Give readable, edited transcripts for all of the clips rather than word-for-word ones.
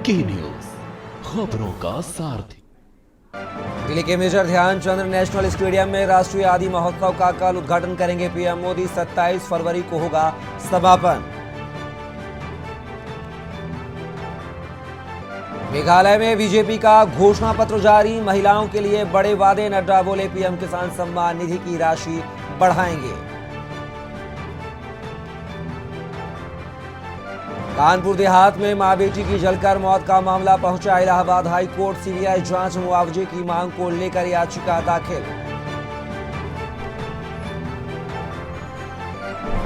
की न्यूज, खबरों का सारथी। दिल्ली के मेजर ध्यानचंद नेशनल स्टेडियम में राष्ट्रीय आदि महोत्सव का कल उद्घाटन करेंगे पीएम मोदी। 27 फरवरी को होगा समापन। मेघालय में बीजेपी का घोषणा पत्र जारी, महिलाओं के लिए बड़े वादे। नड्डा बोले पीएम किसान सम्मान निधि की राशि बढ़ाएंगे। कानपुर देहात में मां बेटी की जलकर मौत का मामला पहुंचा इलाहाबाद हाई कोर्ट। सीबीआई जांच मुआवजे की मांग को लेकर याचिका दाखिल।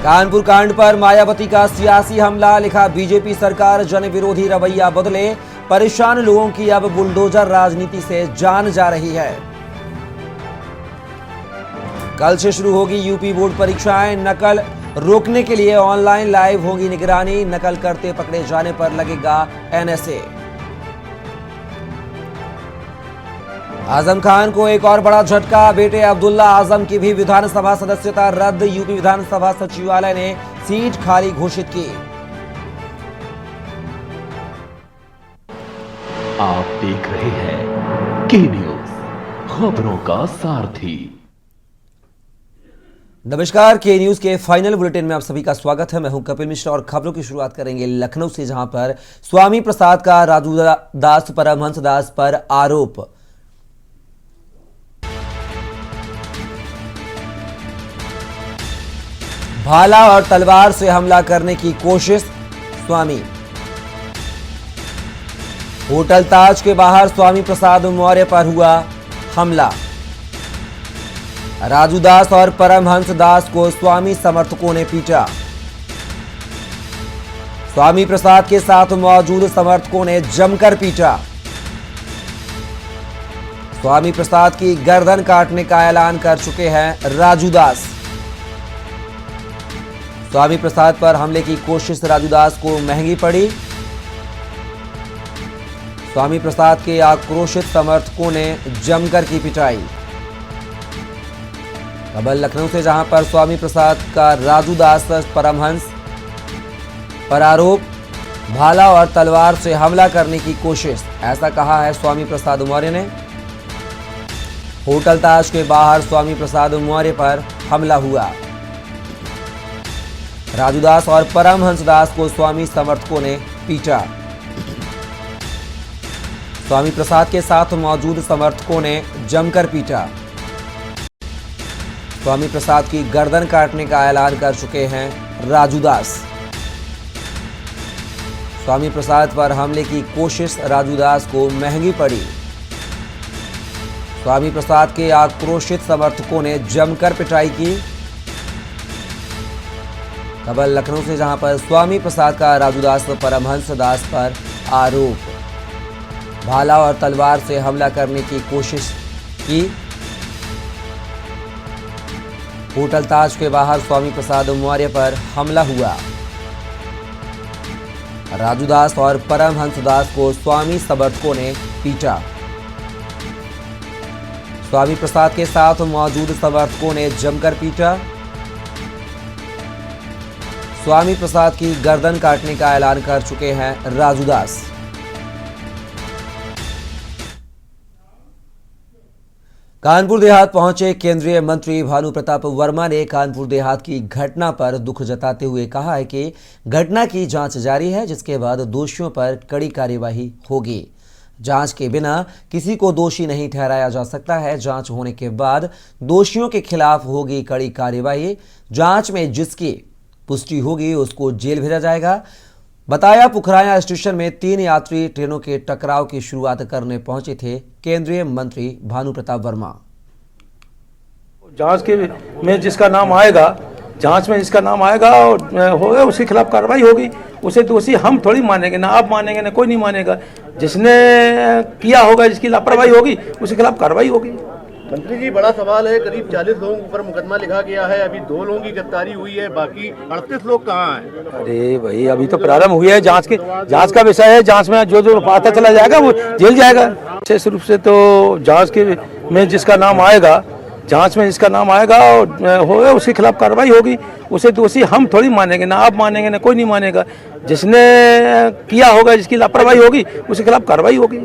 कानपुर कांड पर मायावती का सियासी हमला, लिखा बीजेपी सरकार जन विरोधी रवैया बदले, परेशान लोगों की अब बुलडोजर राजनीति से जान जा रही है। कल से शुरू होगी यूपी बोर्ड परीक्षाएं, नकल रोकने के लिए ऑनलाइन लाइव होगी निगरानी। नकल करते पकड़े जाने पर लगेगा एनएसए। आजम खान को एक और बड़ा झटका, बेटे अब्दुल्ला आजम की भी विधानसभा सदस्यता रद्द। यूपी विधानसभा सचिवालय ने सीट खाली घोषित की। आप देख रहे हैं की न्यूज, खबरों का सारथी। नमस्कार, के न्यूज के फाइनल बुलेटिन में आप सभी का स्वागत है। मैं हूं कपिल मिश्रा और खबरों की शुरुआत करेंगे लखनऊ से, जहां पर स्वामी प्रसाद का राजू दास परमहंस दास पर आरोप। भाला और तलवार से हमला करने की कोशिश, स्वामी। होटल ताज के बाहर स्वामी प्रसाद मौर्य पर हुआ हमला। राजू दास और परमहंस दास को स्वामी समर्थकों ने पीटा। स्वामी प्रसाद के साथ मौजूद समर्थकों ने जमकर पीटा। स्वामी प्रसाद की गर्दन काटने का ऐलान कर चुके हैं राजू दास। स्वामी प्रसाद पर हमले की कोशिश राजू दास को महंगी पड़ी। स्वामी प्रसाद के आक्रोशित समर्थकों ने जमकर की पिटाई। खबर लखनऊ से, जहां पर स्वामी प्रसाद का राजू दास परमहंस पर आरोप, भाला और तलवार से हमला करने की कोशिश, ऐसा कहा है स्वामी प्रसाद मौर्य ने। होटल ताज के बाहर स्वामी प्रसाद मौर्य पर हमला हुआ। राजू दास और परमहंस दास को स्वामी समर्थकों ने पीटा। स्वामी प्रसाद के साथ मौजूद समर्थकों ने जमकर पीटा। स्वामी प्रसाद की गर्दन काटने का ऐलान कर चुके हैं राजू दास। स्वामी प्रसाद पर हमले की कोशिश राजू दास को महंगी पड़ी। स्वामी प्रसाद के आक्रोशित समर्थकों ने जमकर पिटाई की। खबर लखनऊ से, जहां पर स्वामी प्रसाद का राजू दास परमहंस दास पर आरोप, भाला और तलवार से हमला करने की कोशिश की। होटल ताज के बाहर स्वामी प्रसाद मौर्य पर हमला हुआ। राजू दास और परमहंस दास को स्वामी समर्थकों ने पीटा। स्वामी प्रसाद के साथ मौजूद समर्थकों ने जमकर पीटा। स्वामी प्रसाद की गर्दन काटने का ऐलान कर चुके हैं राजू दास। कानपुर देहात पहुंचे केंद्रीय मंत्री भानु प्रताप वर्मा ने कानपुर देहात की घटना पर दुख जताते हुए कहा है कि घटना की जांच जारी है, जिसके बाद दोषियों पर कड़ी कार्यवाही होगी। जांच के बिना किसी को दोषी नहीं ठहराया जा सकता है। जांच होने के बाद दोषियों के खिलाफ होगी कड़ी कार्यवाही। जांच में जिसकी पुष्टि होगी उसको जेल भेजा जाएगा, बताया। पुखराया स्टेशन में 3 यात्री ट्रेनों के टकराव की शुरुआत करने पहुंचे थे केंद्रीय मंत्री भानु प्रताप वर्मा। जांच के में जिसका नाम आएगा, जांच में जिसका नाम आएगा और होगा, उसके खिलाफ कार्रवाई होगी। उसे दोषी हम थोड़ी मानेंगे, ना आप मानेंगे, ना कोई नहीं मानेगा। जिसने किया होगा, जिसकी लापरवाही होगी, उसके खिलाफ कार्रवाई होगी। मंत्री जी, बड़ा सवाल है, करीब 40 लोगों पर मुकदमा लिखा गया है, अभी 2 लोगों की गिरफ्तारी हुई है, बाकी 38 लोग कहाँ हैं? अरे भाई, अभी तो प्रारंभ हुई है जांच का विषय है। जांच में जो पता चला जाएगा वो जेल जाएगा। विशेष रूप से तो जांच के में जिसका नाम आएगा, जांच में जिसका नाम आएगा और होगा, उसके खिलाफ कार्रवाई होगी। उसे दोषी हम थोड़ी मानेंगे, ना आप मानेंगे, ना कोई नहीं मानेगा। जिसने किया होगा, जिसकी लापरवाही होगी, उसके खिलाफ कार्रवाई होगी।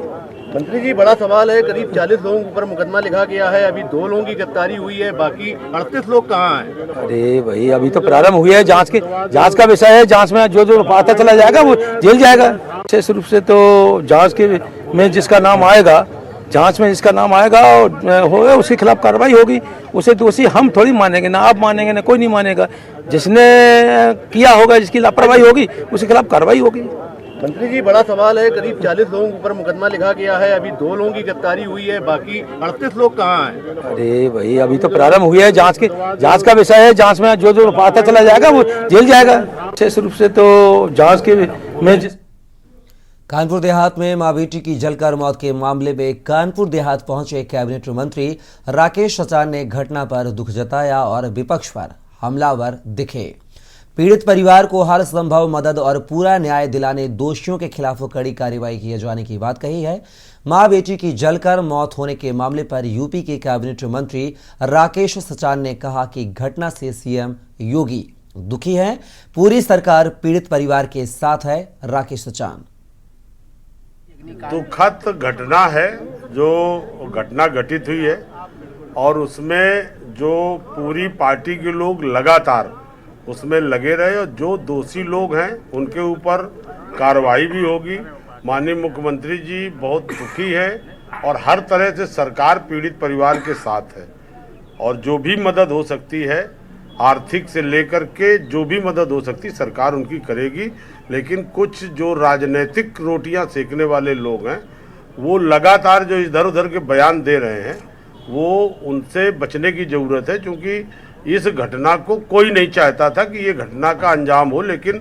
मंत्री जी, बड़ा सवाल है, करीब 40 लोगों के ऊपर मुकदमा लिखा गया है, अभी 2 लोगों की गिरफ्तारी हुई है, बाकी 38 लोग कहाँ हैं? अरे भाई, अभी तो प्रारंभ हुई है, जांच का विषय है। जांच में जो पता चला जाएगा वो जेल जाएगा। विशेष रूप से तो जांच के में जिसका नाम आएगा, जांच में जिसका नाम आएगा होगा, उसके खिलाफ कार्रवाई होगी। उसे दोषी हम थोड़ी मानेंगे, ना आप मानेंगे, ना कोई नहीं मानेगा। जिसने किया होगा, जिसकी लापरवाही होगी, उसके खिलाफ कार्रवाई होगी। मंत्री जी, बड़ा सवाल है, करीब 40 लोगों के ऊपर मुकदमा लिखा गया है, अभी 2 लोगों की गिरफ्तारी हुई है, बाकी 38 लोग कहाँ हैं? अरे भाई, अभी तो प्रारंभ हुई है, जांच का विषय है। जांच में जो पता चला जाएगा वो जेल जाएगा। विशेष रूप से तो जांच के में कानपुर देहात में मां बेटी की जलकर मौत के मामले में कानपुर देहात पहुंचे कैबिनेट मंत्री राकेश सचान ने घटना पर दुख जताया और विपक्ष पर हमलावर दिखे। पीड़ित परिवार को हर संभव मदद और पूरा न्याय दिलाने दोषियों के खिलाफ कड़ी कार्रवाई किए जाने की बात कही है। मां बेटी की जलकर मौत होने के मामले पर यूपी के कैबिनेट मंत्री राकेश सचान ने कहा कि घटना से सीएम योगी दुखी है, पूरी सरकार पीड़ित परिवार के साथ है। राकेश सचान: दुखद घटना है जो घटना घटित हुई है, और उसमें जो पूरी पार्टी के लोग लगातार उसमें लगे रहे, और जो दोषी लोग हैं उनके ऊपर कार्रवाई भी होगी। माननीय मुख्यमंत्री जी बहुत दुखी है और हर तरह से सरकार पीड़ित परिवार के साथ है, और जो भी मदद हो सकती है, आर्थिक से लेकर के जो भी मदद हो सकती है, सरकार उनकी करेगी। लेकिन कुछ जो राजनीतिक रोटियां सेकने वाले लोग हैं, वो लगातार जो इधर उधर के बयान दे रहे हैं, वो उनसे बचने की ज़रूरत है, क्योंकि इस घटना को कोई नहीं चाहता था कि ये घटना का अंजाम हो। लेकिन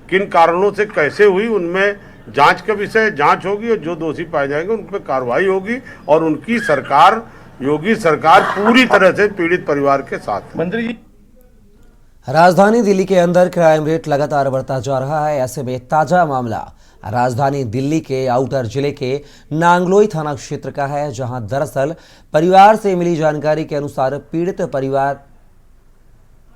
किन कारणों से कैसे हुई, उनमें जांच का विषय, जांच होगी, और जो दोषी पाए जाएंगे उन पर कार्रवाई होगी, और उनकी सरकार, योगी सरकार पूरी तरह से पीड़ित परिवार के साथ। मंत्री जी, राजधानी दिल्ली के अंदर क्राइम रेट लगातार बढ़ता जा रहा है। ऐसे में ताजा मामला राजधानी दिल्ली के आउटर जिले के नांगलोई थाना क्षेत्र का है, जहां दरअसल परिवार से मिली जानकारी के अनुसार पीड़ित परिवार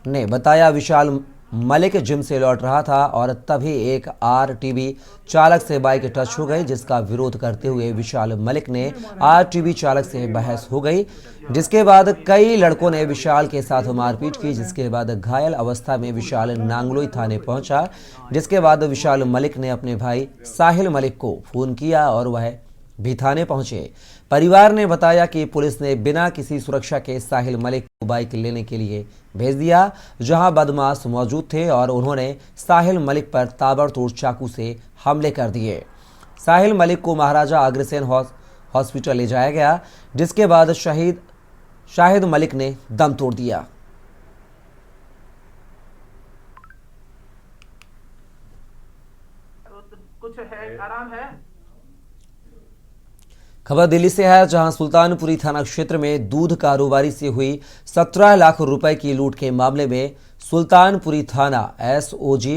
ने बताया विशाल मलिक जिम से लौट रहा था और तभी एक आरटीवी चालक से बाइक टच हो गई, जिसका विरोध करते हुए विशाल मलिक ने आरटीवी चालक से बहस हो गई, जिसके बाद कई लड़कों ने विशाल के साथ मारपीट की, जिसके बाद घायल अवस्था में विशाल नांगलोई थाने पहुंचा, जिसके बाद विशाल मलिक ने अपने भाई साहिल मलिक को फोन किया और वह भी थाने पहुंचे। परिवार ने बताया कि पुलिस ने बिना किसी सुरक्षा के साहिल मलिक को बाइक लेने के लिए भेज दिया, जहां बदमाश मौजूद थे और उन्होंने साहिल मलिक पर ताबड़तोड़ चाकू से हमले कर दिए। साहिल मलिक को महाराजा अग्रसेन हॉस्पिटल ले जाया गया, जिसके बाद शाहिद मलिक ने दम तोड़ दिया। कुछ है, आराम है। खबर दिल्ली से है, जहां सुल्तानपुरी थाना क्षेत्र में दूध कारोबारी से हुई 17 लाख रुपए की लूट के मामले में सुल्तानपुरी थाना एसओजी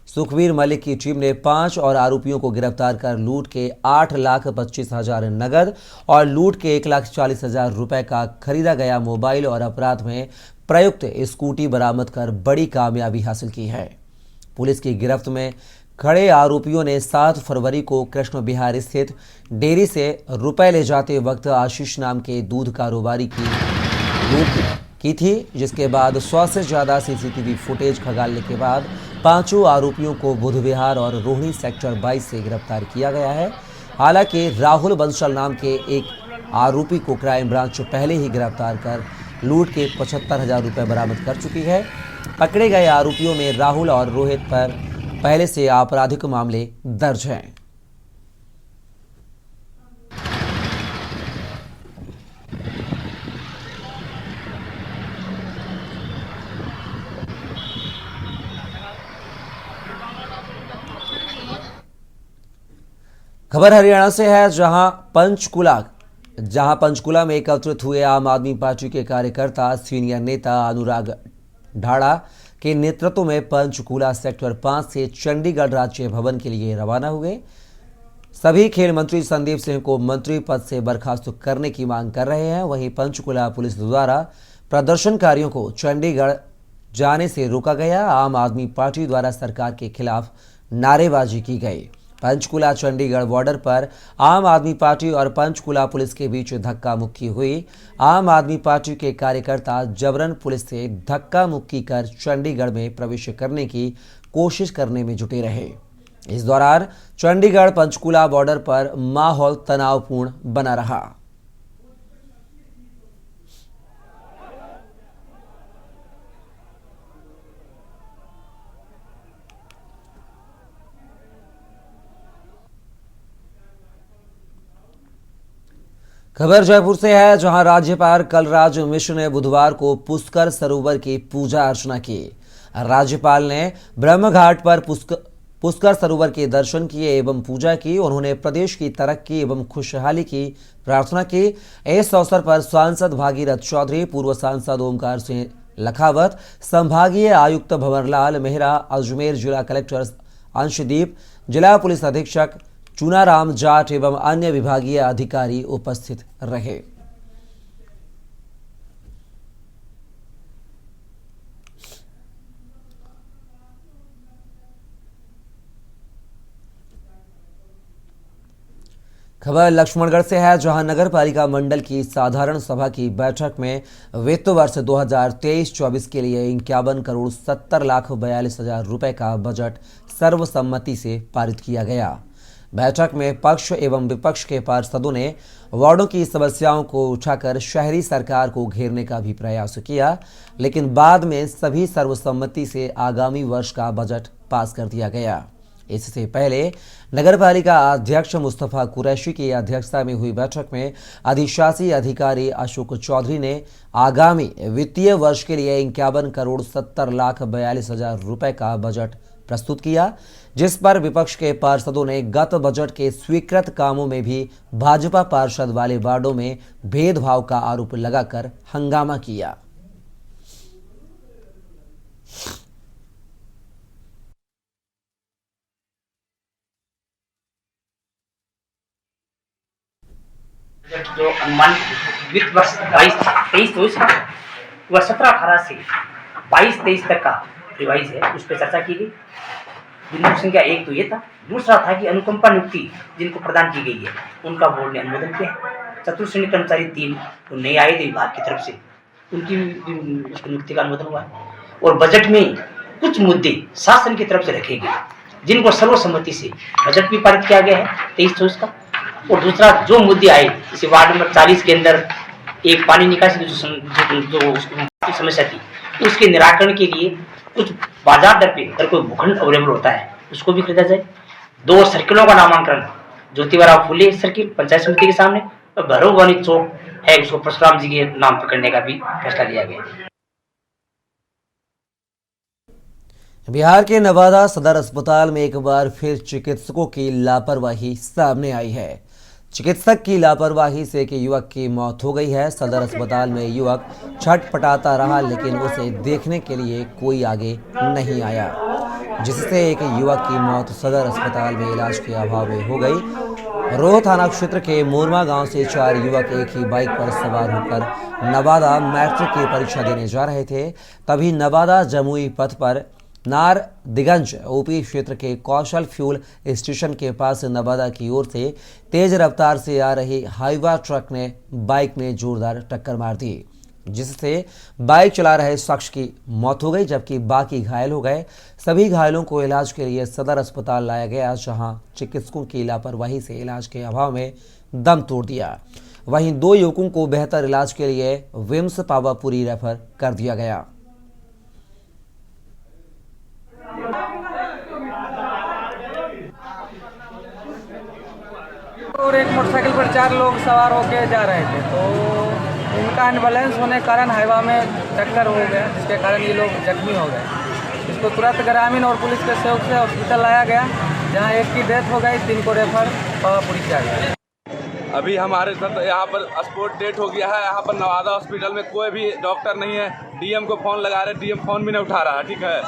सुखवीर मलिक की टीम ने 5 और आरोपियों को गिरफ्तार कर लूट के 8,25,000 नगद और लूट के 1,40,000 रुपए का खरीदा गया मोबाइल और अपराध में प्रयुक्त स्कूटी बरामद कर बड़ी कामयाबी हासिल की है। पुलिस की गिरफ्त में खड़े आरोपियों ने 7 फरवरी को कृष्ण बिहार स्थित डेयरी से रुपए ले जाते वक्त आशीष नाम के दूध कारोबारी की लूट की थी, जिसके बाद 100 से ज्यादा सीसीटीवी फुटेज खंगालने के बाद 5 आरोपियों को बुध विहार और रोहिणी सेक्टर 22 से गिरफ्तार किया गया है। हालांकि राहुल बंसल नाम के एक आरोपी को क्राइम ब्रांच पहले ही गिरफ्तार कर लूट के 75,000 रुपये बरामद कर चुकी है। पकड़े गए आरोपियों में राहुल और रोहित पर पहले से आपराधिक मामले दर्ज हैं। खबर हरियाणा से है, जहां पंचकुला में एकत्रित हुए आम आदमी पार्टी के कार्यकर्ता सीनियर नेता अनुराग ढाड़ा के नेतृत्व में पंचकुला सेक्टर 5 से चंडीगढ़ राज्य भवन के लिए रवाना हुए। सभी खेल मंत्री संदीप सिंह को मंत्री पद से बर्खास्त करने की मांग कर रहे हैं। वहीं पंचकुला पुलिस द्वारा प्रदर्शनकारियों को चंडीगढ़ जाने से रोका गया। आम आदमी पार्टी द्वारा सरकार के खिलाफ नारेबाजी की गई। पंचकुला चंडीगढ़ बॉर्डर पर आम आदमी पार्टी और पंचकुला पुलिस के बीच धक्का मुक्की हुई। आम आदमी पार्टी के कार्यकर्ता जबरन पुलिस से धक्का मुक्की कर चंडीगढ़ में प्रवेश करने की कोशिश करने में जुटे रहे। इस दौरान चंडीगढ़ पंचकुला बॉर्डर पर माहौल तनावपूर्ण बना रहा। खबर जयपुर से है, जहां राज्यपाल कलराज मिश्र ने बुधवार को पुष्कर सरोवर की पूजा अर्चना की। राज्यपाल ने ब्रह्मघाट पर पुष्कर सरोवर के दर्शन किए एवं पूजा की। उन्होंने प्रदेश की तरक्की एवं खुशहाली की प्रार्थना की। इस अवसर पर सांसद भागीरथ चौधरी, पूर्व सांसद ओमकार सिंह लखावत, संभागीय आयुक्त भंवरलाल मेहरा, अजमेर जिला कलेक्टर अंशदीप, जिला पुलिस अधीक्षक चुनाराम जाट एवं अन्य विभागीय अधिकारी उपस्थित रहे। खबर लक्ष्मणगढ़ से है, जहां नगर पालिका मंडल की साधारण सभा की बैठक में वित्त वर्ष 2023-24 के लिए 51,70,42,000 रुपए का बजट सर्वसम्मति से पारित किया गया। बैठक में पक्ष एवं विपक्ष के पार्षदों ने वार्डों की समस्याओं को उठाकर शहरी सरकार को घेरने का भी प्रयास किया, लेकिन बाद में सभी सर्वसम्मति से आगामी वर्ष का बजट पास कर दिया गया। इससे पहले नगरपालिका अध्यक्ष मुस्तफा कुरैशी की अध्यक्षता में हुई बैठक में अधिशासी अधिकारी अशोक चौधरी ने आगामी वित्तीय वर्ष के लिए 51,70,42,000 रुपए का बजट प्रस्तुत किया, जिस पर विपक्ष के पार्षदों ने गत बजट के स्वीकृत कामों में भी भाजपा पार्षद वाले वार्डों में भेदभाव का आरोप लगाकर हंगामा किया। जो अनुमान वित्त वर्ष 22-23 का वह 17-18 से 22-23 तक का रिवाइज है, उस पर चर्चा की गई। बिंदु संख्या 1 तो ये था। दूसरा था कि अनुकंपा नियुक्ति जिनको प्रदान की गई है उनका बोर्ड ने अनुमोदन किया। चतुर्थ श्रेणी कर्मचारी 3 तो नए आए थे विभाग की तरफ से, उनकी नियुक्ति का अनुमोदन हुआ। और बजट में कुछ मुद्दे शासन की तरफ से रखे गए जिनको सर्वसम्मति से बजट भी पारित किया गया है 23-24 का। और दूसरा जो मुद्दे आए, जैसे वार्ड नंबर 40 के अंदर एक पानी निकासी जो समस्या थी, उसके निराकरण के लिए कुछ बाजार दर पे अगर कोई भूखंड अवेलेबल होता है उसको भी खरीदा जाए। 2 सर्किलों का नामांकन, ज्योतिबाराव फुले सर्किल पंचायत समिति के सामने और भैरववानी चौक है, उसको परशुराम जी के नाम पर करने का भी फैसला लिया गया। बिहार के नवादा सदर अस्पताल में एक बार फिर चिकित्सकों की लापरवाही सामने आई है। चिकित्सक की लापरवाही से एक युवक की मौत हो गई है। सदर अस्पताल में युवक छटपटाता रहा, लेकिन उसे देखने के लिए कोई आगे नहीं आया, जिससे एक युवक की मौत सदर अस्पताल में इलाज के अभाव में हो गई। रोह थाना क्षेत्र के मोरमा गांव से 4 युवक एक ही बाइक पर सवार होकर नवादा मैट्रिक की परीक्षा देने जा रहे थे। तभी नवादा जमुई पथ पर नारदिगंज ओपी क्षेत्र के कौशल फ्यूल स्टेशन के पास नवादा की ओर से तेज रफ्तार से आ रही हाईवा ट्रक ने बाइक में जोरदार टक्कर मार दी, जिससे बाइक चला रहे शख्स की मौत हो गई, जबकि बाकी घायल हो गए। सभी घायलों को इलाज के लिए सदर अस्पताल लाया गया, जहां चिकित्सकों की लापरवाही से इलाज के अभाव में दम तोड़ दिया। वहीं 2 युवकों को बेहतर इलाज के लिए विम्स पावापुरी रेफर कर दिया गया। और एक मोटरसाइकिल पर 4 लोग सवार होकर जा रहे थे, तो इनका अनबैलेंस होने के कारण हाईवा में टक्कर हो गया, जिसके कारण ये लोग जख्मी हो गए। इसको तुरंत ग्रामीण और पुलिस के सहयोग से हॉस्पिटल लाया गया, जहां एक की डेथ हो गई, 3 को रेफर पावापुरी किया गया। अभी हमारे साथ यहाँ पर स्पॉट डेट हो गया है। यहाँ पर नवादा हॉस्पिटल में कोई भी डॉक्टर नहीं है। डीएम को फोन लगा रहे, डीएम फोन भी नहीं उठा रहा। ठीक है,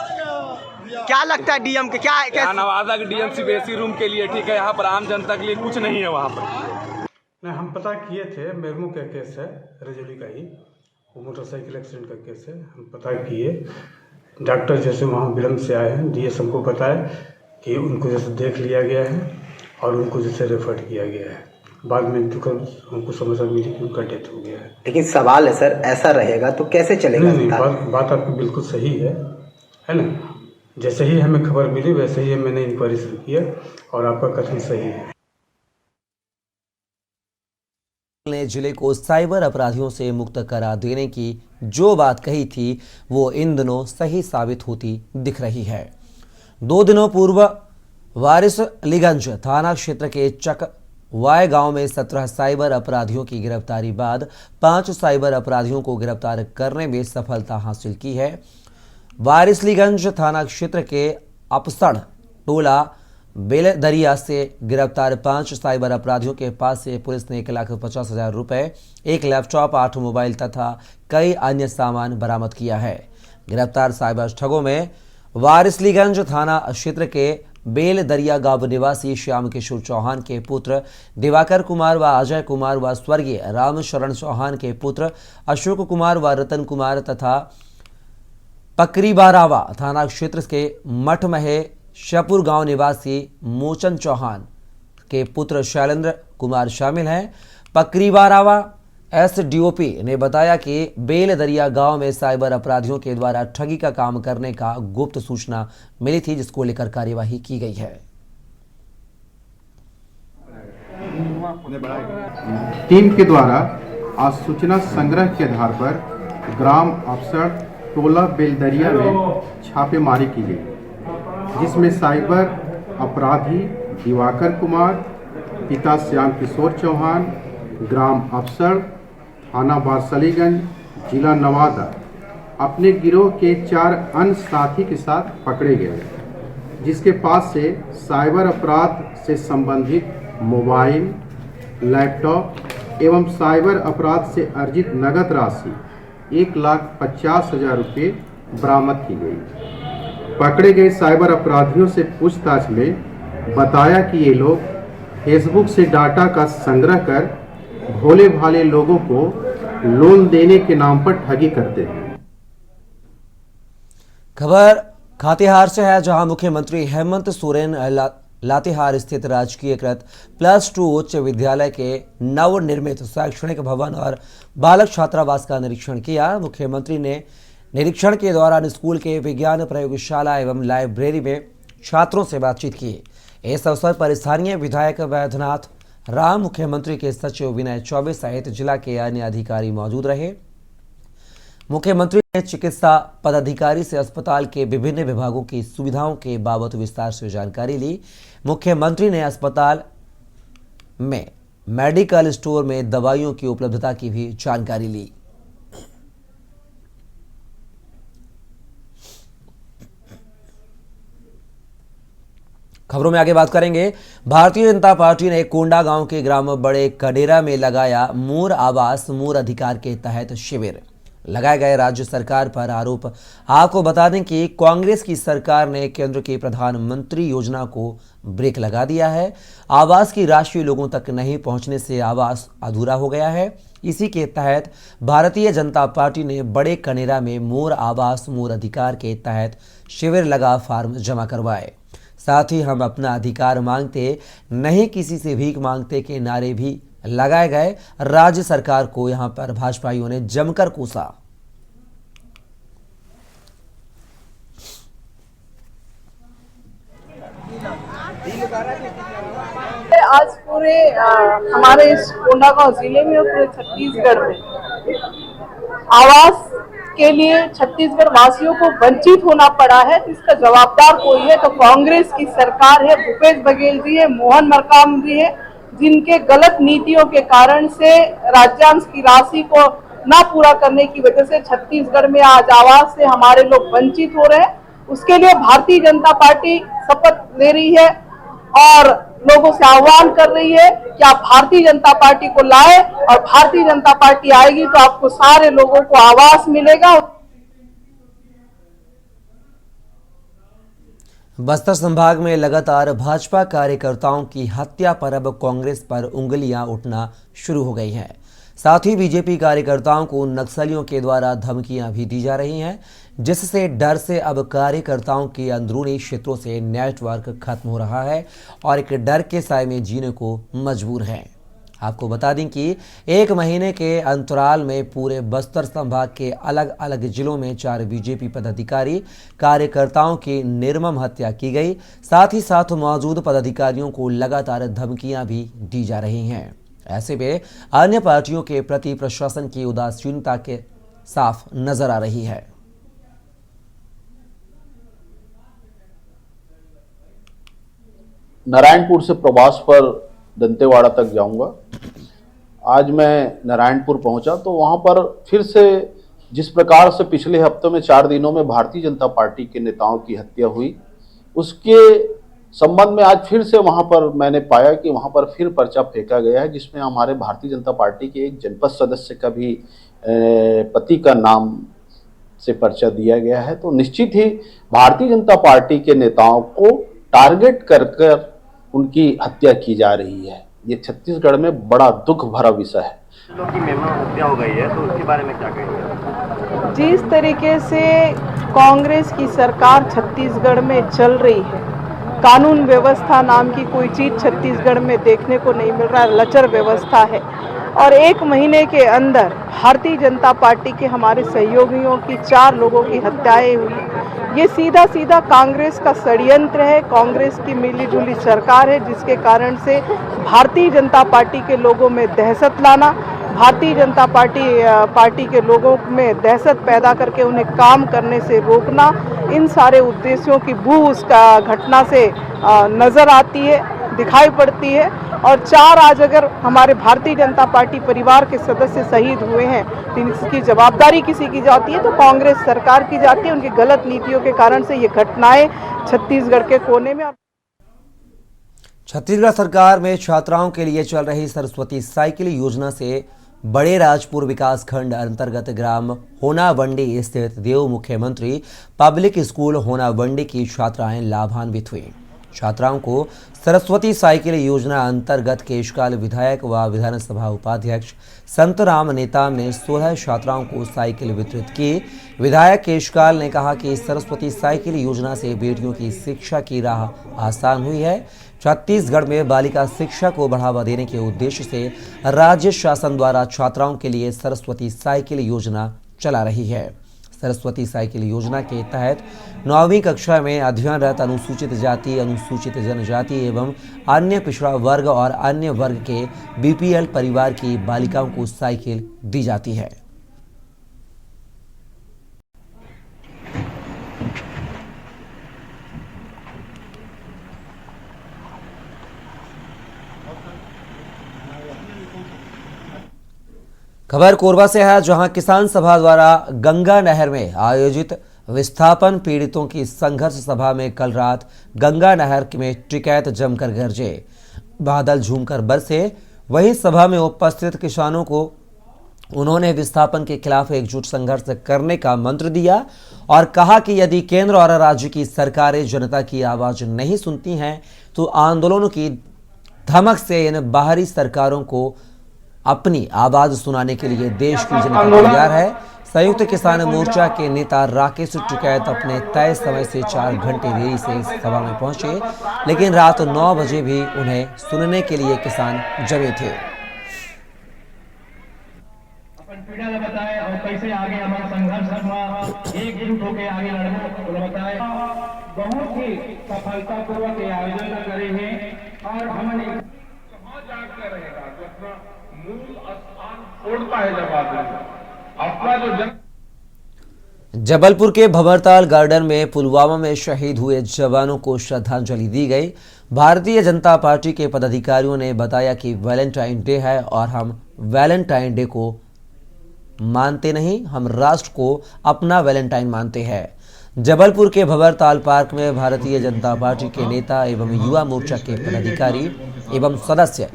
क्या लगता है डीएम के क्या यहाँ नवादा के डीएम सिर्फ एसी रूम के लिए, ठीक है, यहाँ पर आम जनता के लिए कुछ नहीं है वहाँ पर। नहीं, हम पता किए थे, मेरमू का केस है, रजौली का ही, वो मोटरसाइकिल एक्सीडेंट का केस है। हम पता किए, डॉक्टर जैसे वहाँ विलम्ब से आए हैं, डीएस हमको बताए कि उनको जैसे देख लिया गया है और उनको जैसे रेफर किया गया है। बाद में हमको समाचार मिली कि उनका डेथ हो गया है। लेकिन सवाल है सर, ऐसा रहेगा तो कैसे चलेगा? नहीं, बात आपकी बिल्कुल सही है ना। जैसे ही हमें खबर मिली वैसे ही मैंने इंक्वायरी शुरू किया और आपका कथन सही है। ने जिले को साइबर अपराधियों से मुक्त करा देने की जो बात कही थी वो इन दिनों सही साबित होती दिख रही है। 2 दिनों पूर्व वारिसलीगंज थाना क्षेत्र के चकवाय गांव में 17 साइबर अपराधियों की गिरफ्तारी बाद 5 साइबर अपराधियों को गिरफ्तार करने में सफलता हासिल की है। वारिसलीगंज थाना क्षेत्र के अपसड़ टोला बेलदरिया से गिरफ्तार 5 साइबर अपराधियों के पास से पुलिस ने 1,50,000 रुपए, 1 लैपटॉप, 8 मोबाइल तथा कई अन्य सामान बरामद किया है। गिरफ्तार साइबर ठगों में वारिसलीगंज थाना क्षेत्र के बेलदरिया गांव निवासी श्याम किशोर चौहान के पुत्र दिवाकर कुमार व अजय कुमार व स्वर्गीय रामशरण चौहान के पुत्र अशोक कुमार व रतन कुमार तथा पकरीबारावा थाना क्षेत्र के मठमहे शाहपुर गांव निवासी मोचन चौहान के पुत्र शैलेंद्र कुमार शामिल हैं। पकरीबारावा एसडीओपी ने बताया कि बेलदरिया गांव में साइबर अपराधियों के द्वारा ठगी का काम करने का गुप्त सूचना मिली थी, जिसको लेकर कार्यवाही की गई है। टीम के द्वारा आज सूचना संग्रह के आधार पर ग्राम अफसर टोला बेलदरिया में छापेमारी की गई, जिसमें साइबर अपराधी दिवाकर कुमार, पिता श्याम किशोर चौहान, ग्राम अफसर, थाना वारिसलीगंज, जिला नवादा, अपने गिरोह के 4 अन्य साथी के साथ पकड़े गए, जिसके पास से साइबर अपराध से संबंधित मोबाइल, लैपटॉप एवं साइबर अपराध से अर्जित नगद राशि 1,50,000 रुपये बरामद की गई। पकड़े गए साइबर अपराधियों से पूछताछ में बताया कि ये लोग फेसबुक से डाटा का संग्रह कर भोले भाले लोगों को लोन देने के नाम पर ठगी करते हैं। खबर खातेहार से है, जहां मुख्यमंत्री हेमंत सोरेन लातेहार स्थित राजकीयकृत +2 उच्च विद्यालय के नवनिर्मित शैक्षणिक भवन और बालक छात्रावास का निरीक्षण किया। मुख्यमंत्री ने निरीक्षण के दौरान स्कूल के विज्ञान प्रयोगशाला एवं लाइब्रेरी में छात्रों से बातचीत की। इस अवसर पर स्थानीय विधायक वैद्यनाथ राम, मुख्यमंत्री के सचिव विनय चौबे सहित जिला के अन्य अधिकारी मौजूद रहे। मुख्यमंत्री ने चिकित्सा पदाधिकारी से अस्पताल के विभिन्न विभागों की सुविधाओं के बाबत विस्तार से जानकारी ली। मुख्यमंत्री ने अस्पताल में मेडिकल स्टोर में दवाइयों की उपलब्धता की भी जानकारी ली। खबरों में आगे बात करेंगे। भारतीय जनता पार्टी ने कोंडा गांव के ग्राम बड़े कडेरा में लगाया मोर आवास मोर अधिकार के तहत शिविर। लगाए गए राज्य सरकार पर आरोप। आपको बता दें कि कांग्रेस की सरकार ने केंद्र की प्रधानमंत्री योजना को ब्रेक लगा दिया है। आवास की राशि लोगों तक नहीं पहुंचने से आवास अधूरा हो गया है। इसी के तहत भारतीय जनता पार्टी ने बड़े कनेरा में मोर आवास मोर अधिकार के तहत शिविर लगा फॉर्म जमा करवाए। साथ ही हम अपना अधिकार मांगते नहीं किसी से भीख मांगते के नारे भी लगाए गए। राज्य सरकार को यहां पर भाजपाइयों ने जमकर कोसा। आज पूरे हमारे इस कोंडागांव जिले में और पूरे छत्तीसगढ़ में आवास के लिए छत्तीसगढ़ वासियों को वंचित होना पड़ा है। इसका जवाबदार कोई है तो कांग्रेस की सरकार है, भूपेश बघेल जी है, मोहन मरकाम जी है, जिनके गलत नीतियों के कारण से राज्यांश की राशि को न पूरा करने की वजह से छत्तीसगढ़ में आज आवास से हमारे लोग वंचित हो रहे हैं। उसके लिए भारतीय जनता पार्टी शपथ ले रही है और लोगों से आह्वान कर रही है कि आप भारतीय जनता पार्टी को लाए और भारतीय जनता पार्टी आएगी तो आपको सारे लोगों को आवास मिलेगा। बस्तर संभाग में लगातार भाजपा कार्यकर्ताओं की हत्या पर अब कांग्रेस पर उंगलियां उठना शुरू हो गई हैं। साथ ही बीजेपी कार्यकर्ताओं को नक्सलियों के द्वारा धमकियां भी दी जा रही हैं, जिससे डर से अब कार्यकर्ताओं के अंदरूनी क्षेत्रों से नेटवर्क खत्म हो रहा है और एक डर के साए में जीने को मजबूर हैं। आपको बता दें कि 1 महीने के अंतराल में पूरे बस्तर संभाग के अलग अलग जिलों में 4 बीजेपी पदाधिकारी कार्यकर्ताओं की निर्मम हत्या की गई। साथ ही साथ मौजूद पदाधिकारियों को लगातार धमकियां भी दी जा रही हैं। ऐसे में अन्य पार्टियों के प्रति प्रशासन की उदासीनता के साफ नजर आ रही है। नारायणपुर से प्रवास पर दंतेवाड़ा तक जाऊंगा। आज मैं नारायणपुर पहुंचा तो वहां पर फिर से जिस प्रकार से पिछले हफ्ते में 4 दिनों में भारतीय जनता पार्टी के नेताओं की हत्या हुई, उसके संबंध में आज फिर से वहां पर मैंने पाया कि वहां पर फिर पर्चा फेंका गया है, जिसमें हमारे भारतीय जनता पार्टी के एक जनपद सदस्य का भी पति का नाम से पर्चा दिया गया है। तो निश्चित ही भारतीय जनता पार्टी के नेताओं को टारगेट कर उनकी हत्या की जा रही है। ये छत्तीसगढ़ में बड़ा दुख भरा विषय है। लोगों की हत्या हो गई है, तो उसके बारे में क्या कहेंगे? जिस तरीके से कांग्रेस की सरकार छत्तीसगढ़ में चल रही है, कानून व्यवस्था नाम की कोई चीज छत्तीसगढ़ में देखने को नहीं मिल रहा है, लचर व्यवस्था है। और 1 महीने के अंदर भारतीय जनता पार्टी के हमारे सहयोगियों की 4 लोगों की हत्याएं हुई। ये सीधा सीधा कांग्रेस का षड्यंत्र है, कांग्रेस की मिली जुली सरकार है, जिसके कारण से भारतीय जनता पार्टी के लोगों में दहशत लाना, भारतीय जनता पार्टी के लोगों में दहशत पैदा करके उन्हें काम करने से रोकना, इन सारे उद्देश्यों की बू उसका घटना से नजर आती है, दिखाई पड़ती है। और 4 आज अगर हमारे भारतीय जनता पार्टी परिवार के सदस्य शहीद हुए हैं तो इसकी जवाबदारी किसी की जाती है? तो कांग्रेस सरकार की जाती है। उनकी गलत नीतियों के कारण से ये घटनाएं छत्तीसगढ़ के कोने में। छत्तीसगढ़ सरकार में छात्राओं के लिए चल रही सरस्वती साइकिल योजना से बड़े राजपुर विकासखंड अंतर्गत ग्राम होनावंडी स्थित देव मुख्यमंत्री पब्लिक स्कूल होनावंडी की छात्राएं लाभान्वित हुई। छात्राओं को सरस्वती साइकिल योजना अंतर्गत केशकाल विधायक व विधानसभा उपाध्यक्ष संतराम नेताम ने 16 छात्राओं को साइकिल वितरित की। विधायक केशकाल ने कहा कि सरस्वती साइकिल योजना से बेटियों की शिक्षा की राह आसान हुई है। छत्तीसगढ़ में बालिका शिक्षा को बढ़ावा देने के उद्देश्य से राज्य शासन द्वारा छात्राओं के लिए सरस्वती साइकिल योजना चला रही है। सरस्वती साइकिल योजना के तहत 9वीं कक्षा में अध्ययनरत अनुसूचित जाति, अनुसूचित जनजाति एवं अन्य पिछड़ा वर्ग और अन्य वर्ग के बीपीएल परिवार की बालिकाओं को साइकिल दी जाती है। खबर कोरबा से है, जहां किसान सभा द्वारा गंगा नहर में आयोजित विस्थापन पीड़ितों की संघर्ष सभा में कल रात गंगा नहर में टिकैत जमकर गरजे, बादल झूमकर बरसे। वहीं सभा में उपस्थित किसानों को उन्होंने विस्थापन के खिलाफ एकजुट संघर्ष करने का मंत्र दिया और कहा कि यदि केंद्र और राज्य की सरकारें जनता की आवाज नहीं सुनती हैं तो आंदोलनों की धमक से इन बाहरी सरकारों को अपनी आवाज सुनाने के लिए देश की जनता तैयार है। संयुक्त किसान मोर्चा के नेता राकेश टिकैत अपने तय समय से 4 घंटे देरी से इस सभा में पहुंचे, लेकिन रात 9 बजे भी उन्हें सुनने के लिए किसान जमे थे। अपन पीड़ा बताए और कैसे आगे हमारा संघर्ष एकजुट होकर आगे लड़ना बताए। बहुत ही सफलतापूर्वक ये आयोजन करे हैं और हमने कहाँ जाकर रहेगा जो अपना मूल स्थान छोड़ता है जब आदमी अपना जो जबलपुर के भंवरताल गार्डन में पुलवामा में शहीद हुए जवानों को श्रद्धांजलि दी गई। भारतीय जनता पार्टी के पदाधिकारियों ने बताया कि वैलेंटाइन डे है और हम वैलेंटाइन डे को मानते नहीं, हम राष्ट्र को अपना वैलेंटाइन मानते हैं। जबलपुर के भंवरताल पार्क में भारतीय जनता पार्टी के नेता एवं युवा मोर्चा के पदाधिकारी एवं सदस्य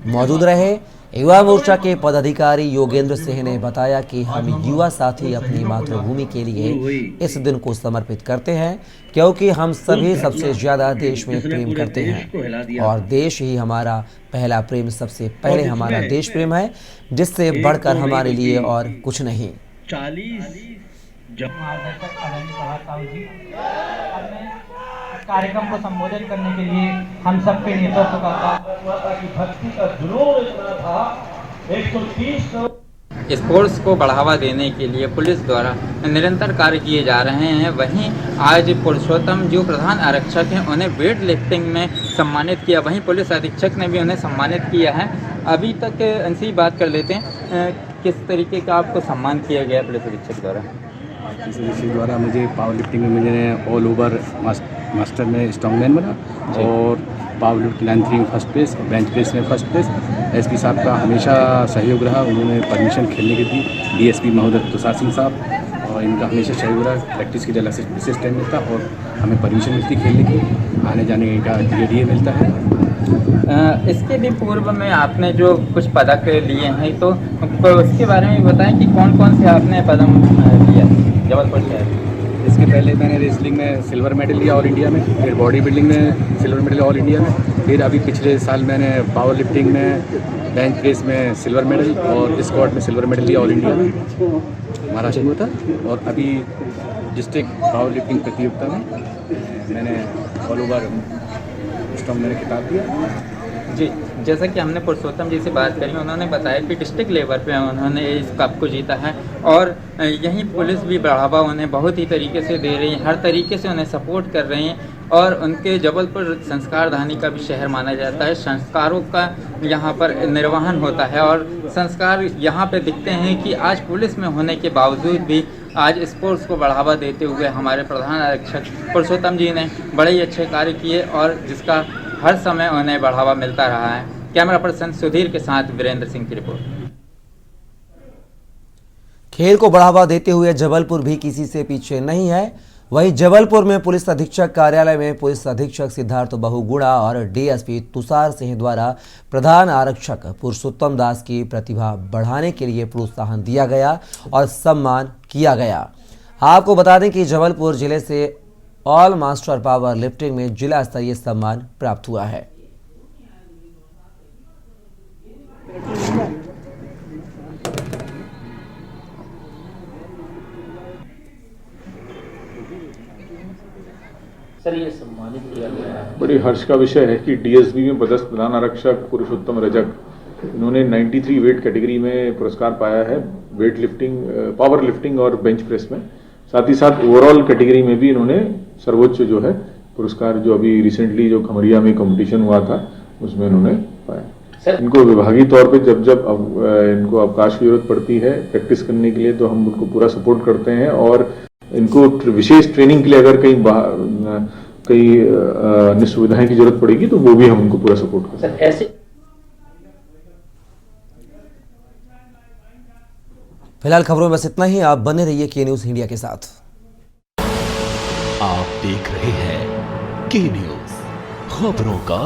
मौजूद रहे। युवा मोर्चा के पदाधिकारी योगेंद्र सिंह ने बताया कि हम युवा साथी अपनी मातृभूमि के लिए इस दिन को समर्पित करते हैं, क्योंकि हम सभी सबसे ज्यादा देश में प्रेम करते हैं और देश ही हमारा पहला प्रेम, सबसे पहले हमारा देश प्रेम है, जिससे बढ़कर हमारे लिए और कुछ नहीं। 40 कार्यक्रम को संबोधित करने के लिए हम सबके नेतृत्व का भक्ति का जुनून इतना था। 130 स्पोर्ट्स को बढ़ावा देने के लिए पुलिस द्वारा निरंतर कार्य किए जा रहे हैं। वहीं आज पुरुषोत्तम जो प्रधान आरक्षक हैं उन्हें वेट लिफ्टिंग में सम्मानित किया, वहीं पुलिस अधीक्षक ने भी उन्हें सम्मानित किया है। अभी तक इनसे ही बात कर लेते हैं, किस तरीके का आपको सम्मान किया गया पुलिस अधीक्षक द्वारा? पुलिस द्वारा मुझे पावर लिफ्टिंग में मैंने ऑल ओवर मास्टर में स्ट्रॉन्गमैन बना और पावर लिफ्ट लेंथरिंग फर्स्ट प्लेस और बेंच प्रेस में फर्स्ट प्लेस। एसपी साहब का हमेशा सहयोग रहा, उन्होंने परमिशन खेलने की दी। डीएसपी महोदय तुषार सिंह साहब और इनका हमेशा सहयोग रहा। प्रैक्टिस की जगह से विशेष टाइम मिलता और हमें परमिशन मिलती खेलने की, आने जाने का डीए मिलता है। इसके भी पूर्व में आपने जो कुछ पदक लिए हैं तो उसके बारे में बताएं कि कौन कौन से आपने पदक लिया जबलपुर शहर? इसके पहले मैंने रेसलिंग में सिल्वर मेडल लिया ऑल इंडिया में, फिर बॉडी बिल्डिंग में सिल्वर मेडल ऑल इंडिया में, फिर अभी पिछले साल मैंने पावर लिफ्टिंग में, बेंच प्रेस में सिल्वर मेडल और स्क्वाट में सिल्वर मेडल लिया ऑल इंडिया में, महाराष्ट्र में था। और अभी डिस्ट्रिक्ट पावर लिफ्टिंग प्रतियोगिता में मैंने ऑल ओवर स्ट्रॉन्ग मैंने खिताब दिया। जी, जैसा कि हमने पुरुषोत्तम जी से बात करी, उन्होंने बताया कि डिस्ट्रिक्ट लेवल पे उन्होंने इस कप को जीता है और यहीं पुलिस भी बढ़ावा उन्हें बहुत ही तरीके से दे रही है, हर तरीके से उन्हें सपोर्ट कर रही हैं। और उनके जबलपुर संस्कार धानी का भी शहर माना जाता है, संस्कारों का यहाँ पर निर्वहन होता है और संस्कार यहाँ पे दिखते हैं कि आज पुलिस में होने के बावजूद भी आज स्पोर्ट्स को बढ़ावा देते हुए हमारे प्रधान आरक्षक पुरुषोत्तम जी ने बड़े ही अच्छे कार्य किए और जिसका हर समय उन्हें बढ़ावा मिलता रहा है। कैमरा पर्सन सुधीर के साथ वीरेंद्र सिंह की रिपोर्ट। खेल को बढ़ावा देते हुए जबलपुर भी किसी से पीछे नहीं है। वहीं जबलपुर में पुलिस अधीक्षक कार्यालय में पुलिस अधीक्षक सिद्धार्थ बहुगुणा और डीएसपी तुषार सिंह द्वारा प्रधान आरक्षक पुरुषोत्तम दास की प्रतिभा बढ़ाने के लिए प्रोत्साहन दिया गया और सम्मान किया गया। आपको बता दें कि जबलपुर जिले से ऑल मास्टर पावर लिफ्टिंग में जिला स्तरीय सम्मान प्राप्त हुआ है। सर, ये सम्मानित किया गया है। बड़ी हर्ष का विषय है कि डीएसबी में पदस्थ प्रधान आरक्षक पुरुषोत्तम रजक, इन्होंने 93 वेट कैटेगरी में पुरस्कार पाया है, वेट लिफ्टिंग, पावर लिफ्टिंग और बेंच प्रेस में। साथ ही साथ ओवरऑल कैटेगरी में भी इन्होंने सर्वोच्च जो है पुरस्कार, जो अभी रिसेंटली जो खमरिया में कंपटीशन हुआ था उसमें इन्होंने पाया। इनको विभागीय तौर पे जब इनको अवकाश की जरूरत पड़ती है प्रैक्टिस करने के लिए तो हम उनको पूरा सपोर्ट करते हैं और इनको विशेष ट्रेनिंग के लिए अगर कहीं अन्य सुविधाएं की जरूरत पड़ेगी तो वो भी हम उनको पूरा सपोर्ट करते हैं। फिलहाल खबरों में बस इतना ही। आप बने रहिए के न्यूज इंडिया के साथ। आप देख रहे हैं के न्यूज, खबरों का